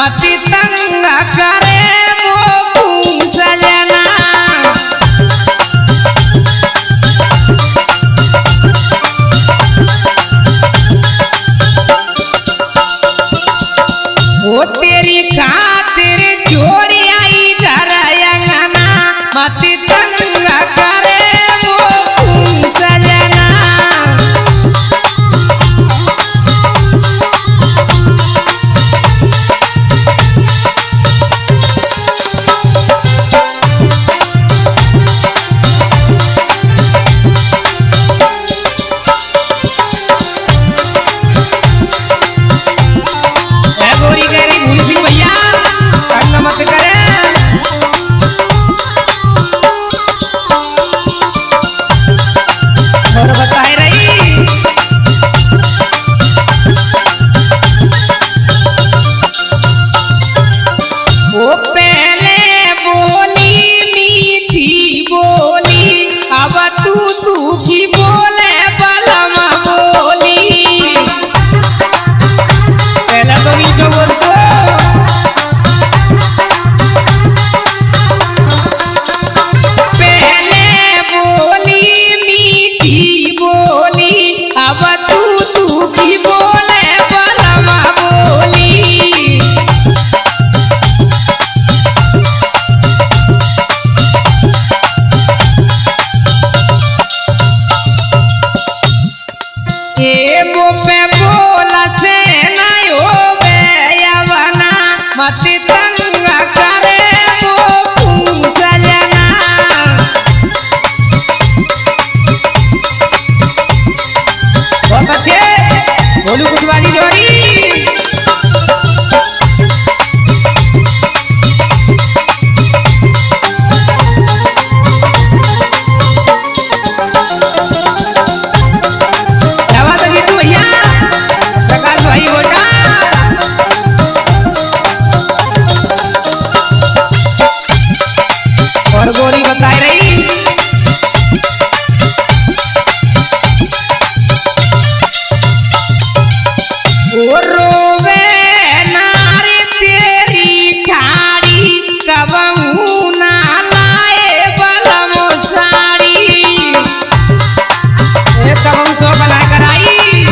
मती तंग करे मोकू सजना वो तेरी खातिर छोड़ी आई घर अंगना मती तंग करे मोकू सजना मती तंग करे मोकू सजना बहुत अच्छे बोलू कुशवाजी जोड़ी क्या बात है तू भैया प्रकाश भाई बोटा और गोरी बताई रही वो रोवे नारी तेरी ठाड़ी कबहू ना लाए बलमो साड़ी कबहू सो बना कर आई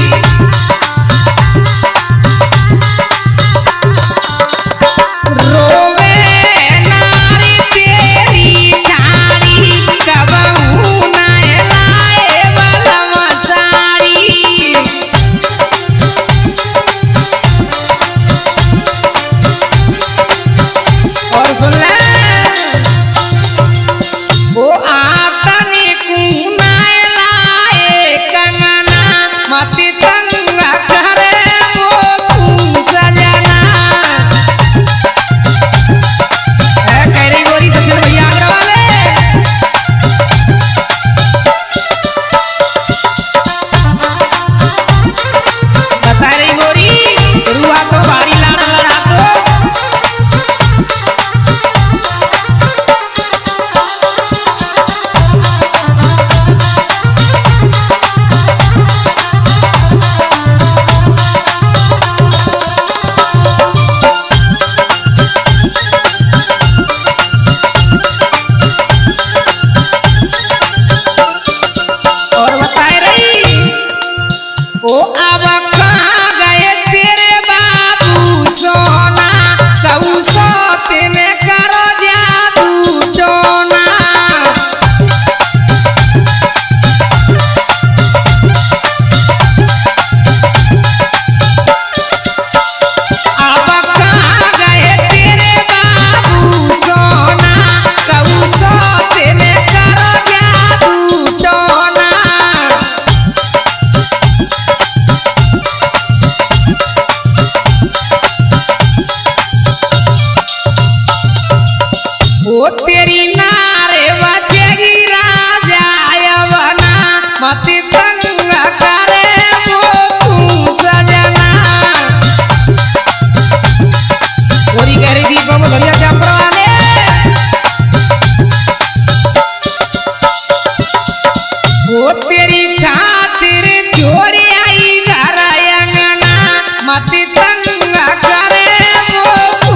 तेरी नारे बचेगी राजा यवना मती तंग करे मोकू सजना गोरी कह रही थी बाबू धनिया से वाले वो तेरी खातिर छोड़ी आई घर अंगना मती तंग करे मोकू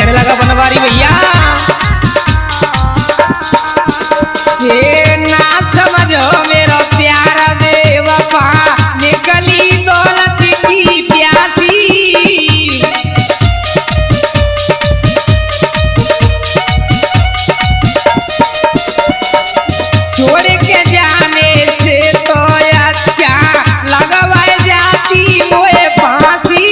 कहने लगा बनवारी भैया, ये ना समझो मेरा प्यारा बेवफा, निकली दौलत की प्यासी। छोड़ के जाने से तो अच्छा लगवाए जाती मोए फांसी।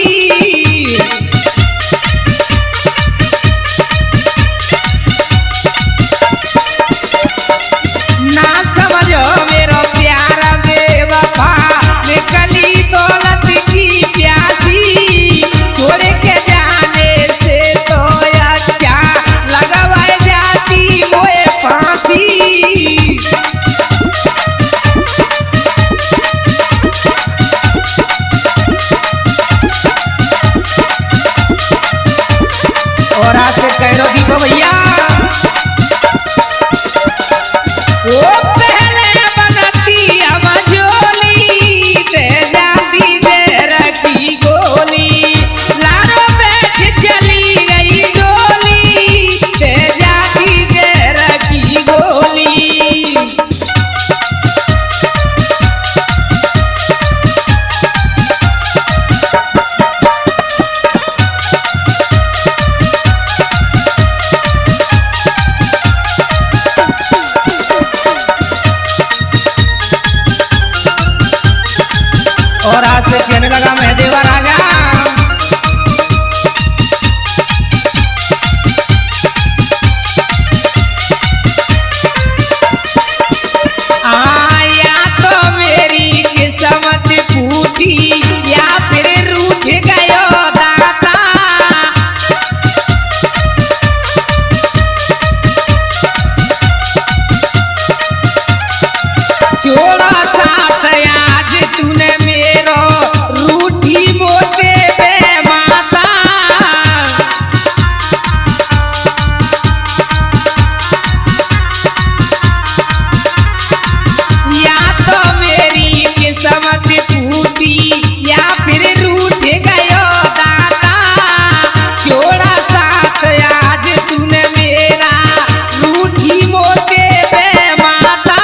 ना समझो मेरा प्यारा बेवफा, निकली दौलत की प्यासी। छोड़ के जाने से तो अच्छा लगवाए जाती मोए फांसी। और आपसे कह रहा दीपो भैया, वो पहले बनती हम झोली, ते जाती दे रखी गोली। लारो बैठ चली गई डोली, ते जाती दे रखी गोली। और आज से कहने लगा महदेवा रागा, या तो मेरी किस्मत फूटी या फिर रूठ गयो दाता। छोड़ा साथ आज तूने मेरो, रूठी मोटे बे माता। या तो मेरी किस्मत फूटी या फिर रूठ गयो दाता। छोड़ा साथ आज तूने मेरा, रूठी मोटे बे माता।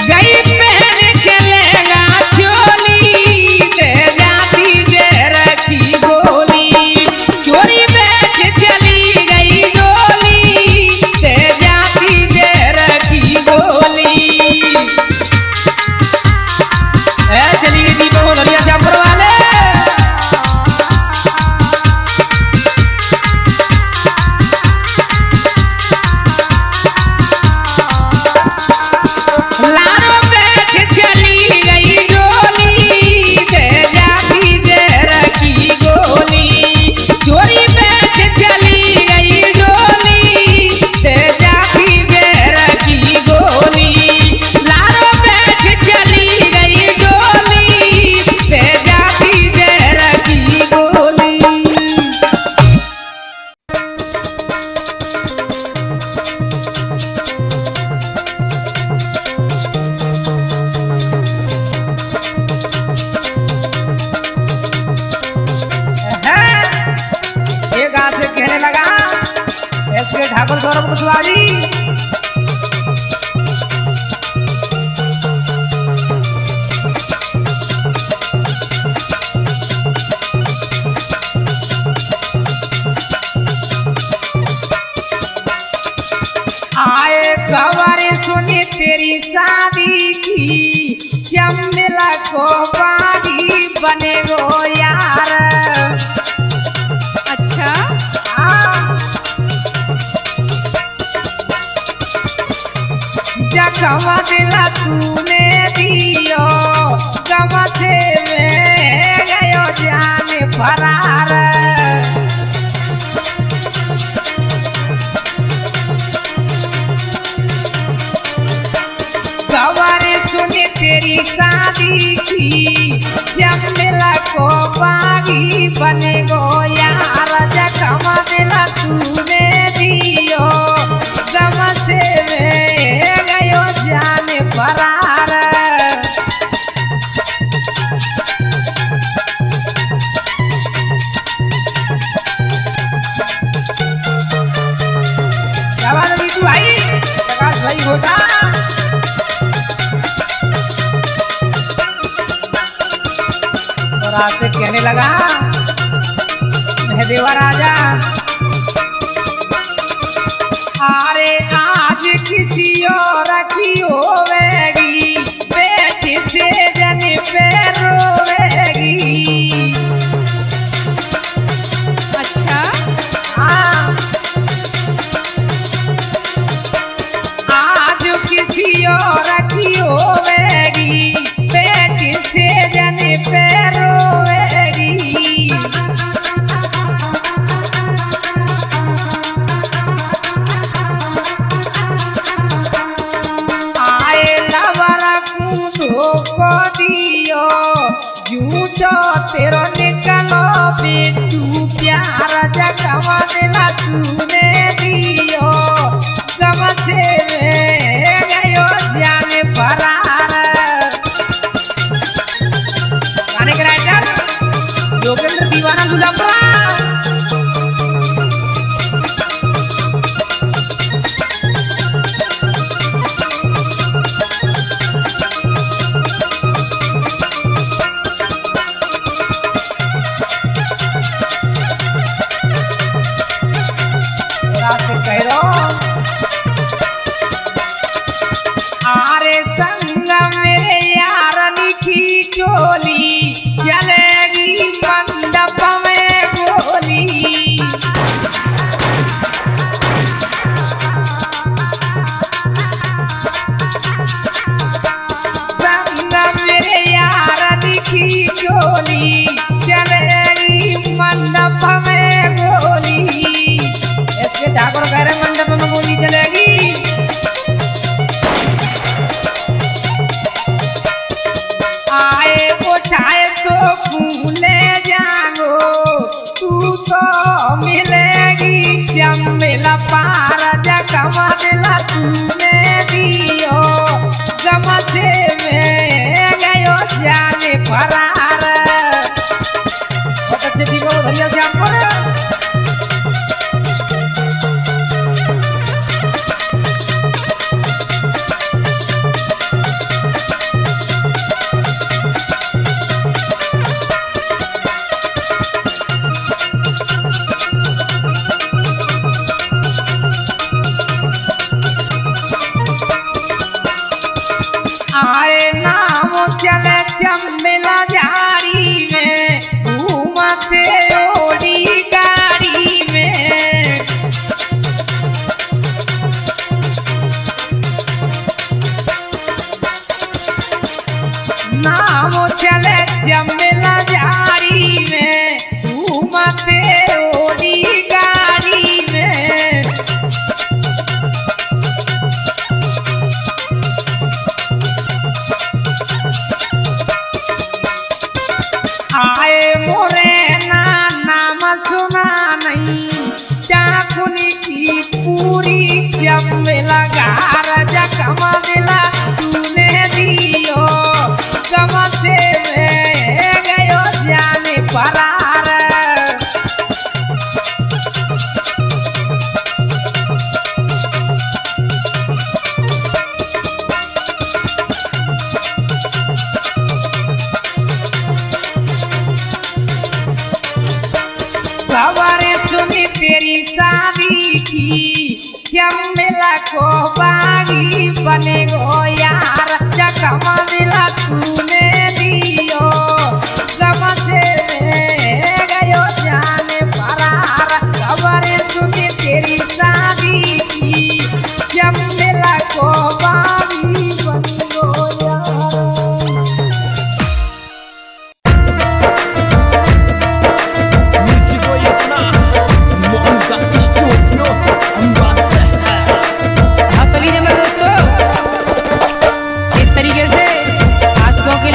गई पहन के लेगा चोली, ते जाती दे रखी गोली। चोरी बैठ चली गई डोली, ते जाती दे रखी गोली। चली गई दीपक नदिया श्यामपुर वाले। लारो बैठ चली गई डोली, ते जाती दे रखी गोली। चोरी बैठ चली गई डोली, ते जाती दे रखी गोली। लारो बैठ चली गई डोली, ते जाती दे रखी गोली। एक हाथ से कहने लगा एसके ठाकुर गौरव कुशवाहा जी, आए खबर सुनी तेरी शादी की, जब मिला को बागी बने गो यार। अच्छा जगवा दिला तूने दियो, गवा से मैं गयो जाने फरार। तेरी शादी की, जब मिला को बागी बने गो यार। जगवा दिला रात से कहने लगा देवा राजा, अरे आज किसी और की होवेगी, बेटी से जन पे रोवेगी। अच्छा हाँ, आज किसी और की होवेगी, बेटी से जन पे रोवेगी। को दियो झूठो तेरो निकलो बेटू, प्यार जगवा दिला तूने दियो, गम से गयो जाने फरार। गाने के राइटर योगेंद्र दीवाना गुलाबरा। आरे संग मेरे यारनी की चोली, चलेगी मंडप में गोली। संग मेरे यारनी की चोली, चलेगी मंडप में गोली। इसके ठाकुर कह रहे मंडप में गोली चलेगी। आए उठाए तो फूले जानो, तू तो मिलेगी चमेला पार, जगमा दिला तूने दियो, गम से मैं गयो जाने फरार। बहुत अच्छे थी वो भैया से आपको आए नाम चले चमेला झाड़ी में, घूमते ओडी गाड़ी में। नाम चले चमेला झाड़ी में, घूमते ओडी गाड़ी में। आए मोरे नाम सुना नहीं, चाकुनी की पूरी चमेला गार, जगमा दिला तूने दियो, गम से मैं गयो जाने फरार। खबरें सुनी तेरी शादी की, चमेला को बागी बने गो यार, जगमा दिला तूने दियो, गम से मैं गयो जाने फरार। खबरें सुनी तेरी शादी की, चमेला को बागी बने गो यार। हाँ तो लीजिए मेरे दोस्तों, इस तरीके से आज गाँव के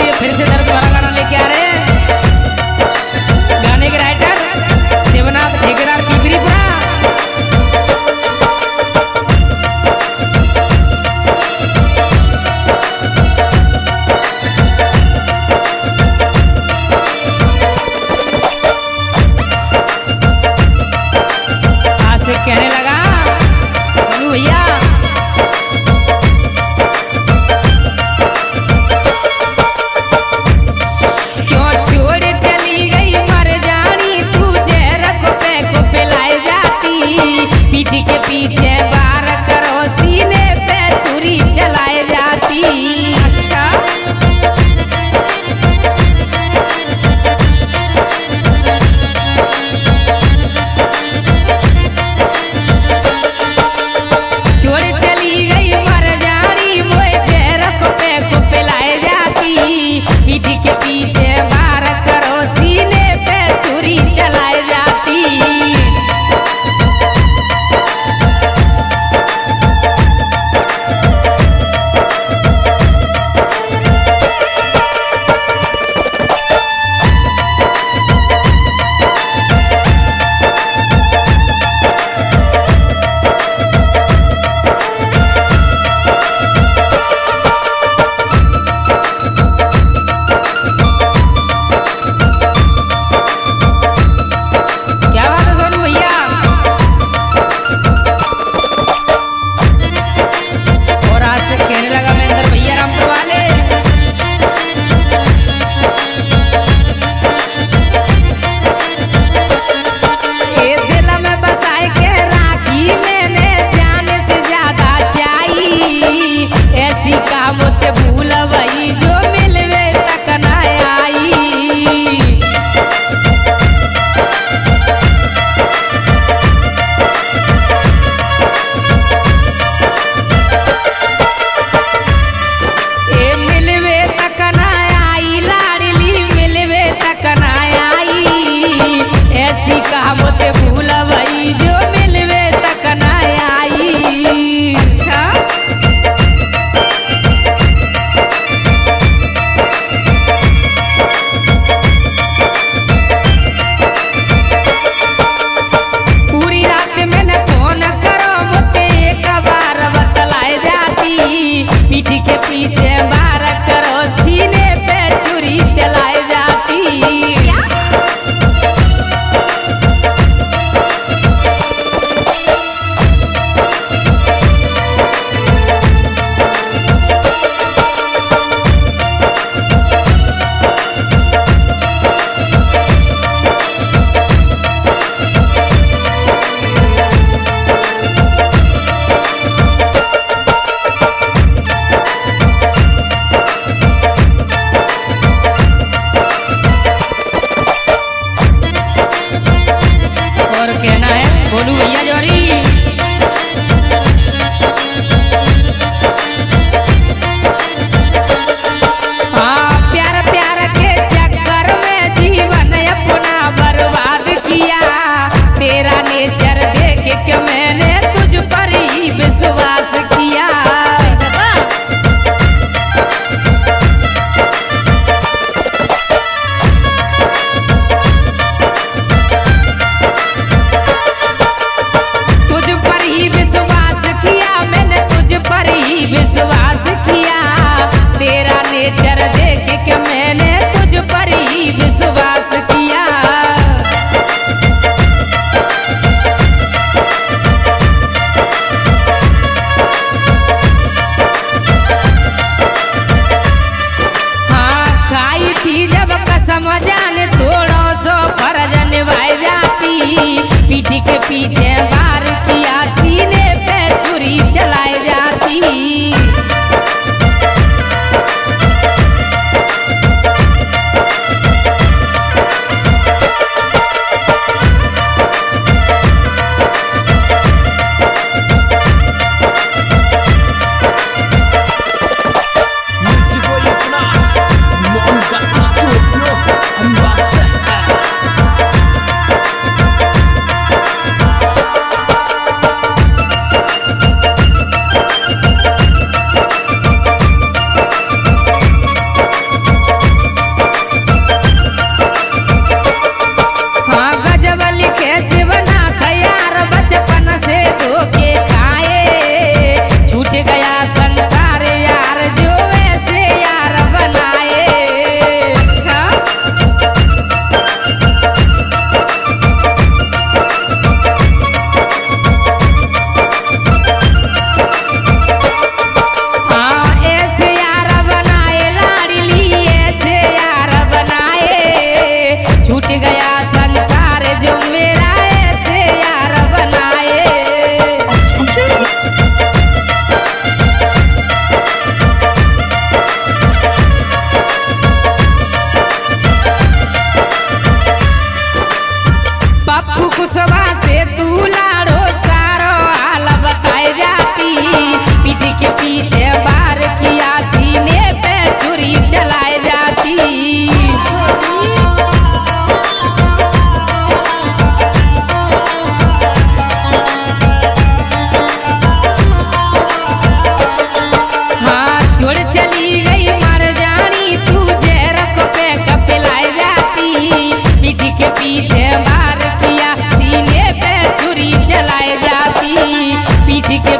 पीछे वार किया, सीने पे छुरी चलाई जाती।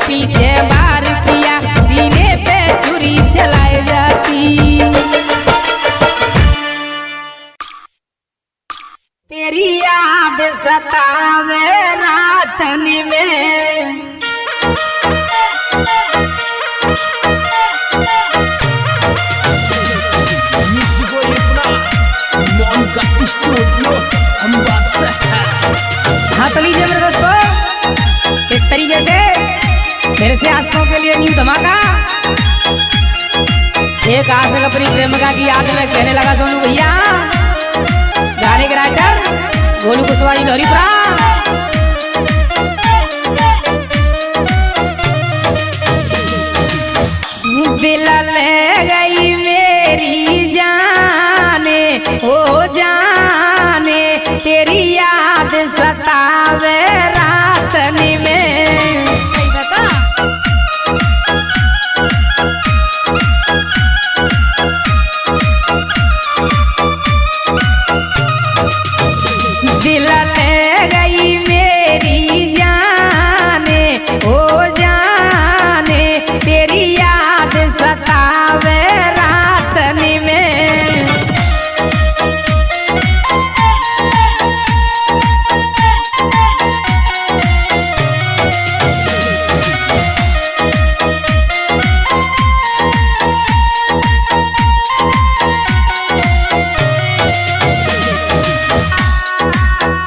पीछे वार किया, सीने पे छुरी चलाई जाती। तेरी याद सतावे रातन में, हाँ तो लीजिए मेरे दोस्तों, इस तरीके से फिर से आशिकों के लिए न्यू धमाका। एक आशिक अपनी प्रेमिका की याद में कहने लगा सोनू भैया, गाने के राइटर गोलू कुशवाहा जी लोहरीपुरा। दिल ले गई मेरी जाने, ओ जाने तेरी याद सतावे रातन में। दिल ले गई मेरी जाने, ओ जाने तेरी याद सतावे रातन में।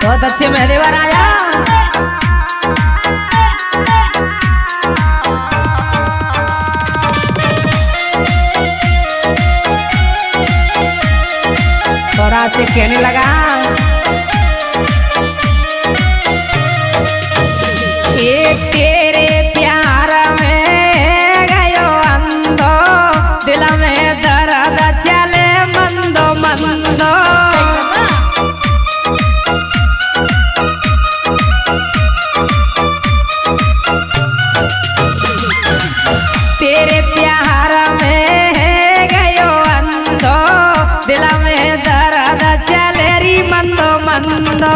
बहुत अच्छे मेहदेवा राजा। थोड़ा से कहने लगा, एक तेरे प्यार में गयो अंधो, दिल में दर्द चले मंदो मंदो। तेरे प्यार में गयो अंधो, दिल में दर्द चले री मंदो मंदो।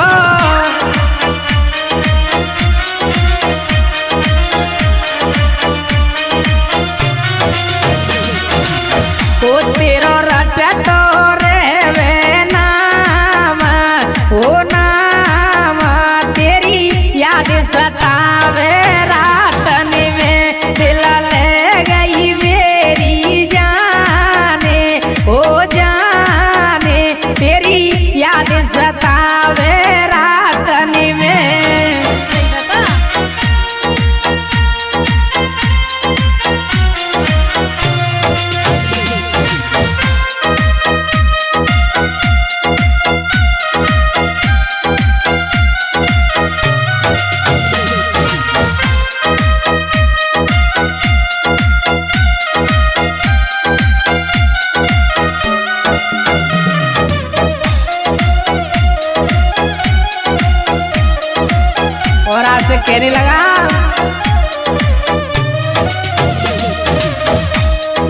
से कहने लगा,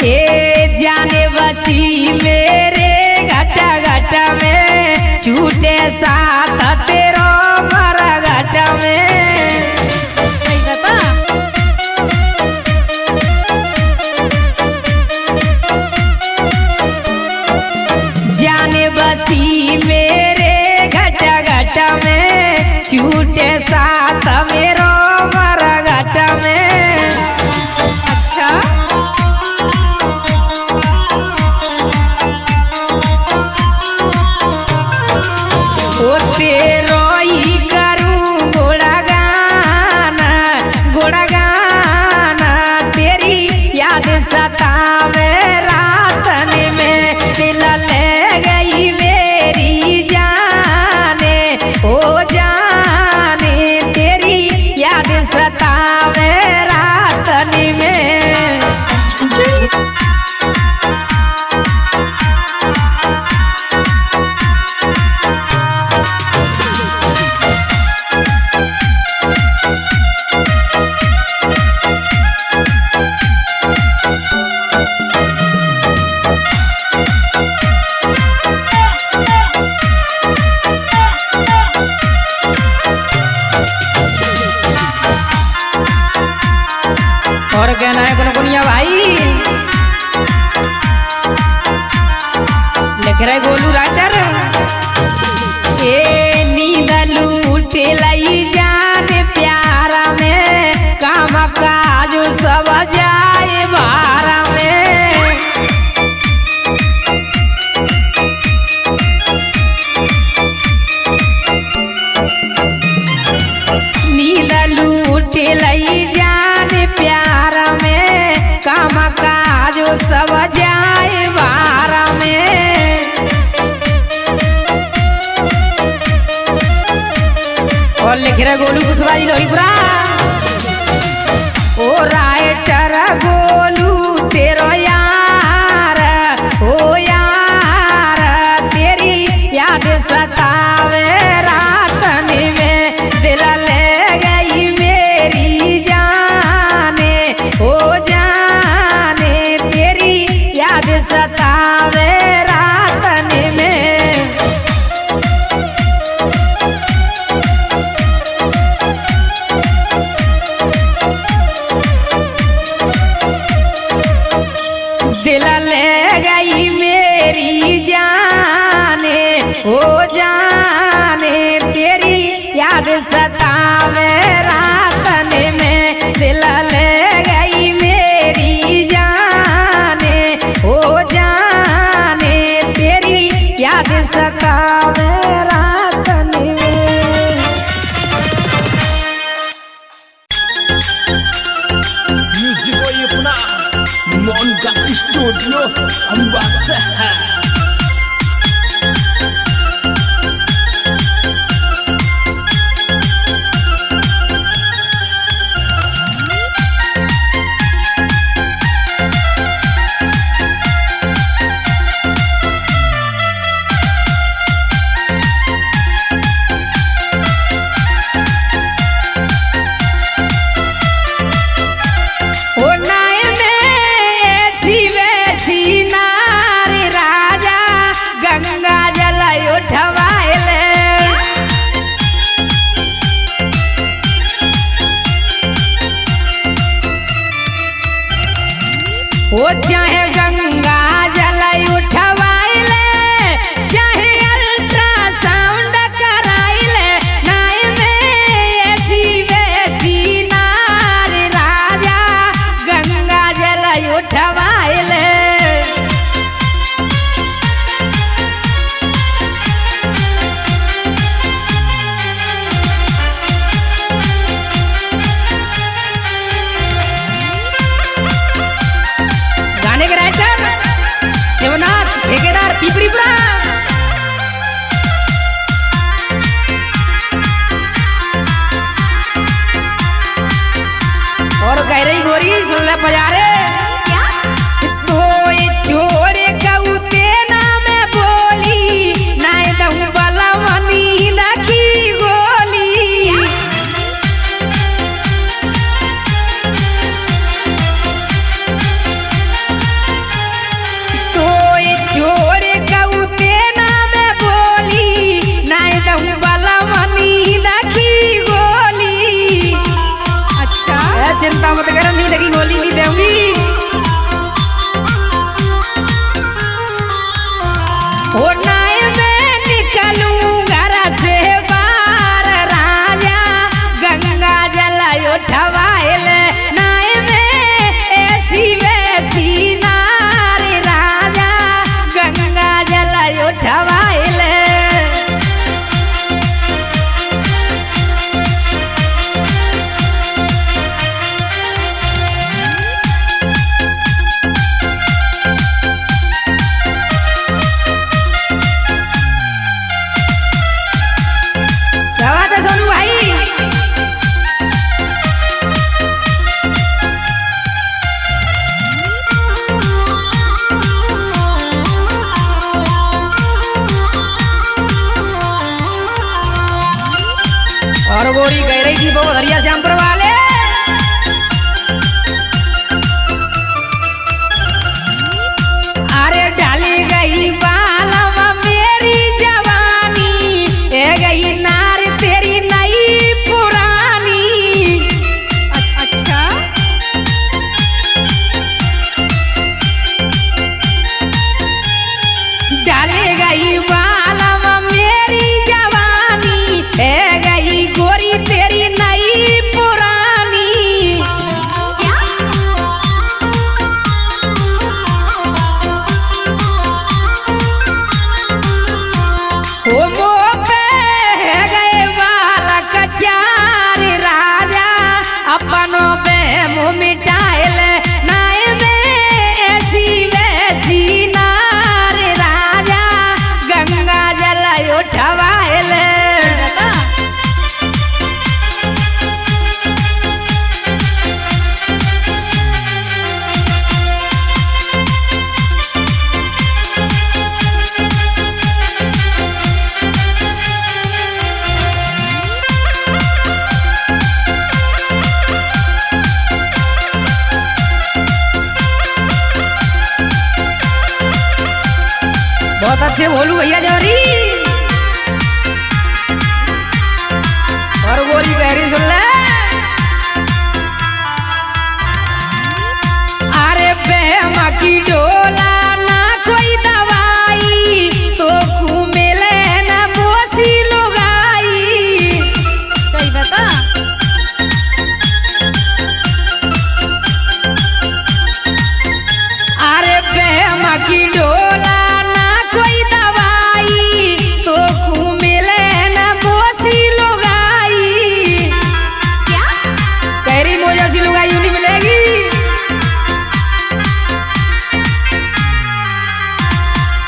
ये जाने बची मेरे घटा घटा में, छूटे साथ तेरो मरा घटा में। जाने बसी मेरे घटा घटा में, छूटे साथ मेरो मरा घटा में। अच्छा ओ तेरो ही करूं गुणगाना गुणगाना, तेरी याद सतावे रातन में, दिल ले गई मेरी जाने ओ जाने, तेरी याद सतावे रातन में। और कहना है कौन कुनिया भाई, लिख रहे गोलू राइटर, ए नींद लूटे लाई जान प्यारा में, काम काज सब जाए बारा में। नींद लूटे लाई जान प्यारा में, काम काज सब जाए बारा में। और लिख रहे गोलू कुशवाहा जी लोहीपुरा, ओ राइटर गोलू तेरो यार ओ यार, तेरी याद सतावे रातन में, दिल ले गई मेरी जाने ओ जाने, तेरी याद सतावे रातन में। दिल ले गई मेरी जाने ओ जाने, तेरी याद सतावे रातन में, दिल ले गई मेरी जाने ओ जाने, तेरी याद सतावे रातन में। म्यूजिक वो ये पुना मोनका स्टूडियो अंबासा। ओ नाय में ऐसी वैसी नार राजा, गंगा जल उठवाइले। ओ चाहे गंगा जल उठवाइले, चाहे अल्ट्रासाउंड कराइले, नाय में ऐसी वैसी नार राजा, गंगा जल उठवाइले। गाने के हो नाय में निकलूं घर से बाहर राजा गंगा जल उठवाइल नाय में ऐसी वैसी नार राजा गंगा जल उठवाइल सोनू भाई और गोरी कह रही थी वो हरिया श्यामपुर वाले अरे डाली गई बालम मेरी जवानी ए गई नार तेरी नई पुरानी अच्छा डाली गई बालम मेरी जवानी ए गई गोरी तेरी नई पुरानी ओ मो पे गए बालक चार राजा अपनों पे मुँह मिटाइल नाय में ऐसी वैसी नार राजा गंगा जल उठवाइल बहुत अच्छे बोलू भैया जौहरी और गोरी गहरी सुन ले अरे बेमा की डोला ना कोई दवाई तो मिले ना बोसी लुगाई सही बता अरे बेमा की डोला ना कोई दवाई तो मिले ना बोसी लुगाई क्या कैरी मोजा सी लुगाई नहीं मिलेगी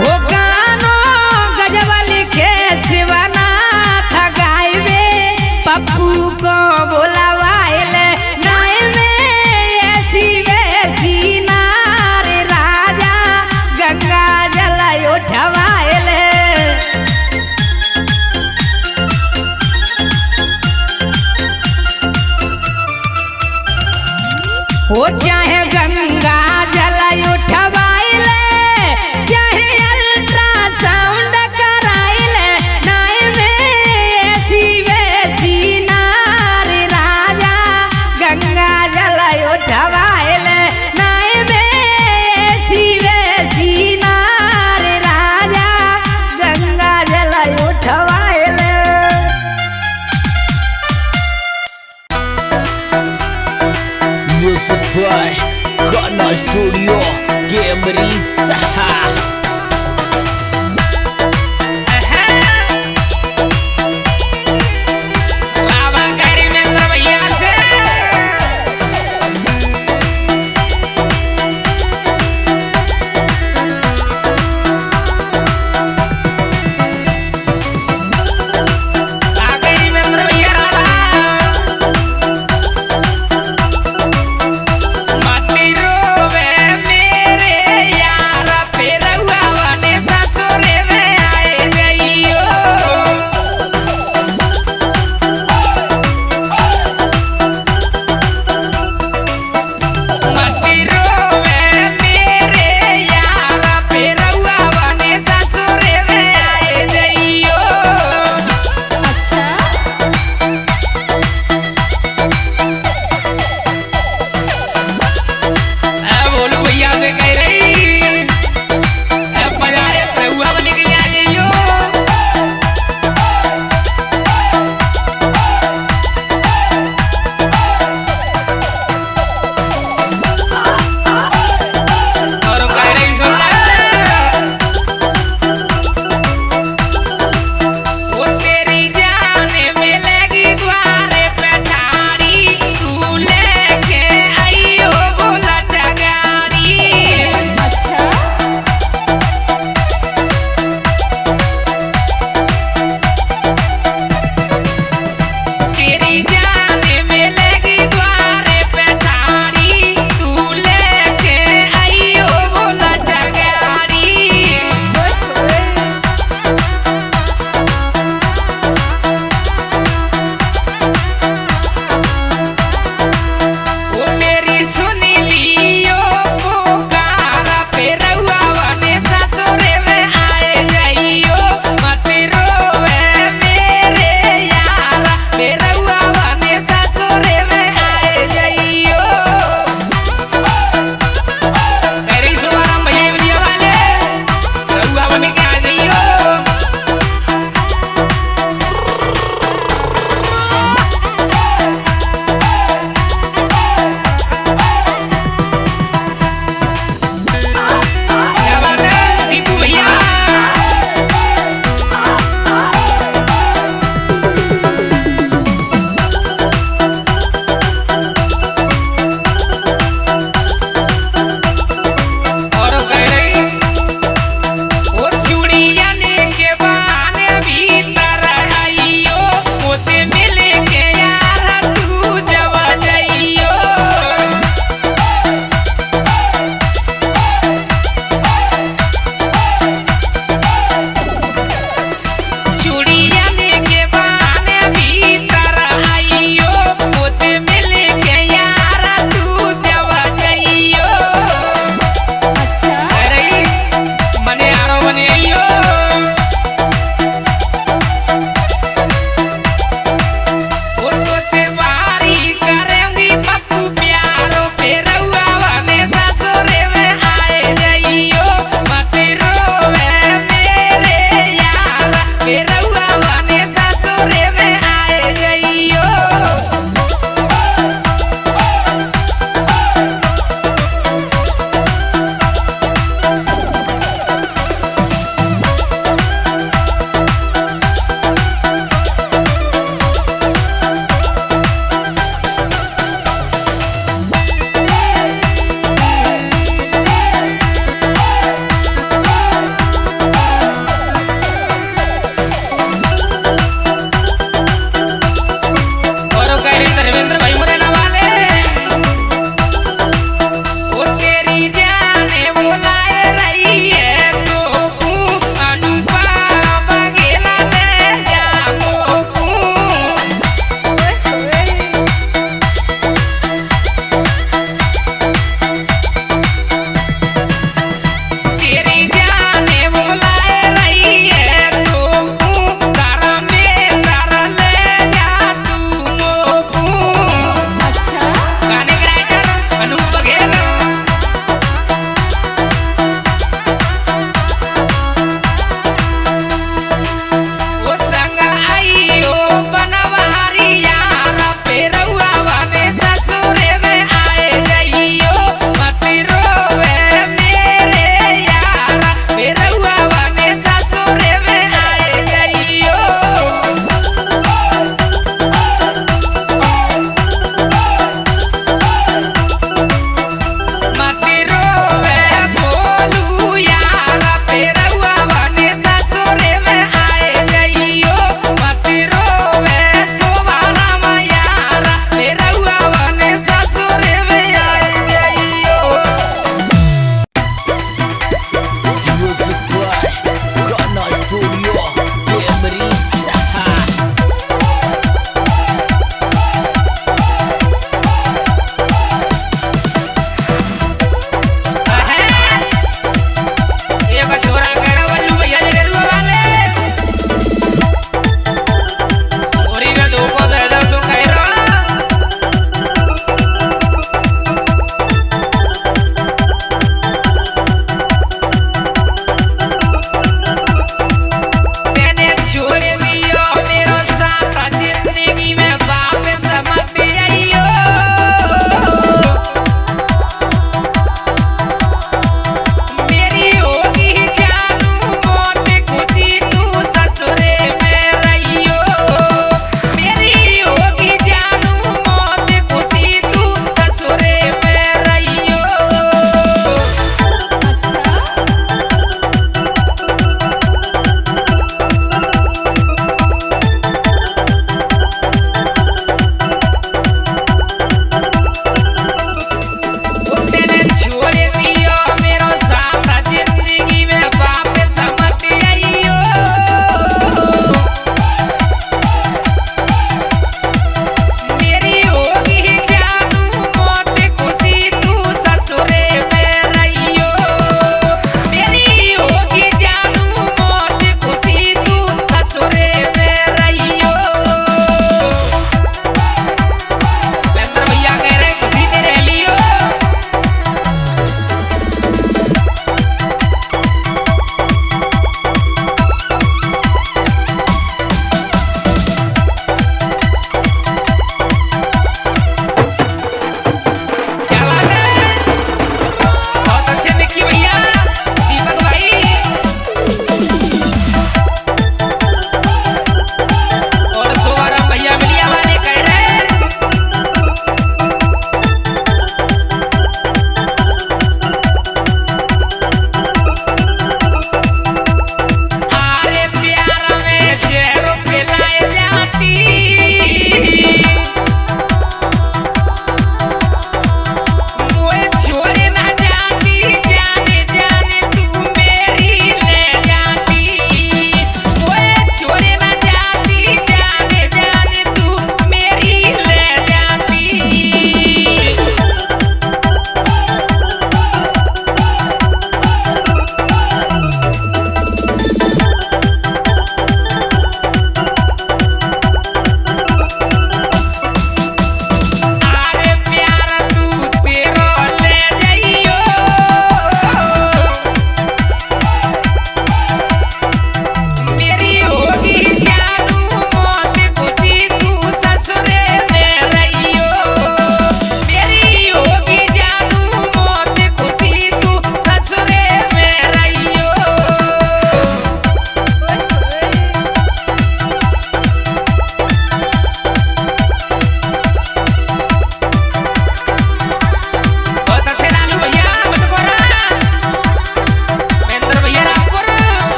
हो गानो गजबल के शिवनाथ गायबे पप्पू को बुलावाइल नाय में ऐसी वैसी नार राजा गंगा जल उठवाइल हो